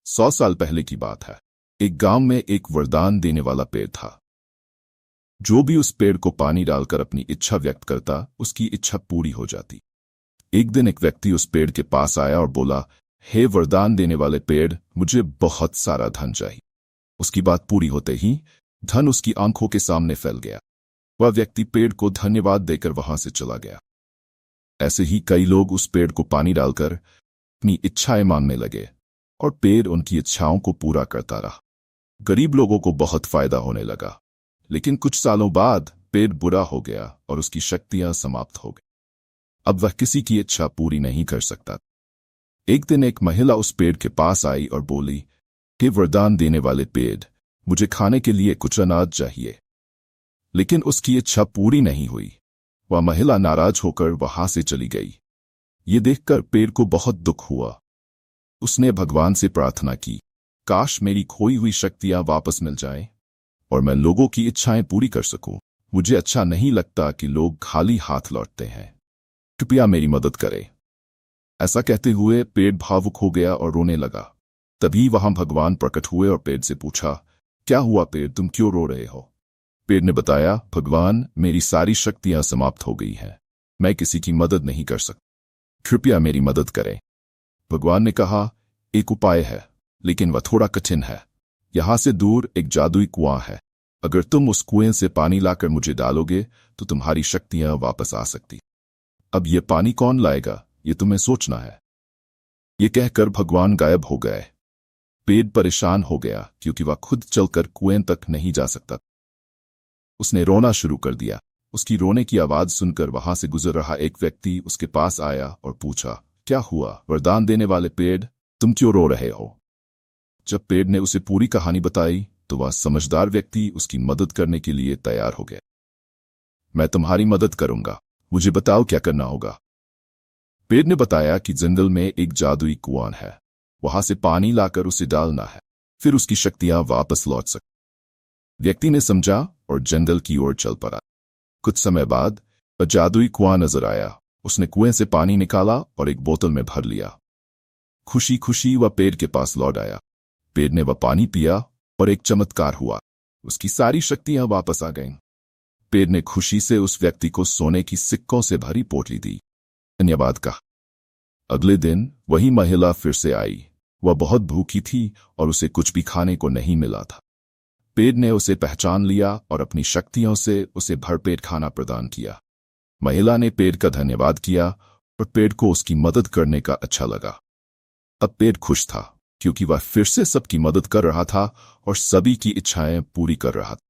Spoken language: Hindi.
100 साल पहले की बात है। एक गांव में एक वरदान देने वाला पेड़ था। जो भी उस पेड़ को पानी डालकर अपनी इच्छा व्यक्त करता, उसकी इच्छा पूरी हो जाती। एक दिन एक व्यक्ति उस पेड़ के पास आया और बोला, हे वरदान देने वाले पेड़, मुझे बहुत सारा धन चाहिए। उसकी बात पूरी होते ही धन उसकी आंखों के सामने फैल गया। वह व्यक्ति पेड़ को धन्यवाद देकर वहां से चला गया। ऐसे ही कई लोग उस पेड़ को पानी डालकर अपनी इच्छाएं मांगने लगे और पेड़ उनकी इच्छाओं को पूरा करता रहा। गरीब लोगों को बहुत फायदा होने लगा, लेकिन कुछ सालों बाद पेड़ बुरा हो गया और उसकी शक्तियां समाप्त हो गई। अब वह किसी की इच्छा पूरी नहीं कर सकता। एक दिन एक महिला उस पेड़ के पास आई और बोली, हे वरदान देने वाले पेड़, मुझे खाने के लिए कुछ अनाज चाहिए। लेकिन उसकी इच्छा पूरी नहीं हुई। वह महिला नाराज होकर वहां से चली गई। ये देखकर पेड़ को बहुत दुख हुआ। उसने भगवान से प्रार्थना की, काश मेरी खोई हुई शक्तियां वापस मिल जाएं और मैं लोगों की इच्छाएं पूरी कर सकूं। मुझे अच्छा नहीं लगता कि लोग खाली हाथ लौटते हैं। कृपया मेरी मदद करें। ऐसा कहते हुए पेड़ भावुक हो गया और रोने लगा। तभी वहां भगवान प्रकट हुए और पेड़ से पूछा, क्या हुआ पेड़, तुम क्यों रो रहे हो? पेड़ ने बताया, भगवान, मेरी सारी शक्तियां समाप्त हो गई हैं। मैं किसी की मदद नहीं कर सकता। कृपया मेरी मदद करें। भगवान ने कहा, एक उपाय है, लेकिन वह थोड़ा कठिन है। यहां से दूर एक जादुई कुआं है। अगर तुम उस कुएं से पानी लाकर मुझे डालोगे तो तुम्हारी शक्तियां वापस आ सकती। अब ये पानी कौन लाएगा, ये तुम्हें सोचना है। ये कहकर भगवान गायब हो गए। पेड़ परेशान हो गया क्योंकि वह खुद चलकर कुएं तक नहीं जा सकता। उसने रोना शुरू कर दिया। उसकी रोने की आवाज सुनकर वहां से गुजर रहा एक व्यक्ति उसके पास आया और पूछा, क्या हुआ वरदान देने वाले पेड़, तुम क्यों रो रहे हो? जब पेड़ ने उसे पूरी कहानी बताई तो वह समझदार व्यक्ति उसकी मदद करने के लिए तैयार हो गया। मैं तुम्हारी मदद करूंगा, मुझे बताओ क्या करना होगा। पेड़ ने बताया कि जंगल में एक जादुई कुआं है। वहां से पानी लाकर उसे डालना है, फिर उसकी शक्तियां वापस लौट सकती। व्यक्ति ने समझा और जंगल की ओर चल पड़ा। कुछ समय बाद वह जादुई कुआं नजर आया। उसने कुएं से पानी निकाला और एक बोतल में भर लिया। खुशी खुशी वह पेड़ के पास लौट आया। पेड़ ने वह पानी पिया और एक चमत्कार हुआ। उसकी सारी शक्तियां वापस आ गईं। पेड़ ने खुशी से उस व्यक्ति को सोने की सिक्कों से भरी पोटली दी। धन्यवाद कहा। अगले दिन वही महिला फिर से आई। वह बहुत भूखी थी और उसे कुछ भी खाने को नहीं मिला था। पेड़ ने उसे पहचान लिया और अपनी शक्तियों से उसे भरपेट खाना प्रदान किया। महिला ने पेड़ का धन्यवाद किया और पेड़ को उसकी मदद करने का अच्छा लगा। अब पेड़ खुश था क्योंकि वह फिर से सबकी मदद कर रहा था और सभी की इच्छाएं पूरी कर रहा था।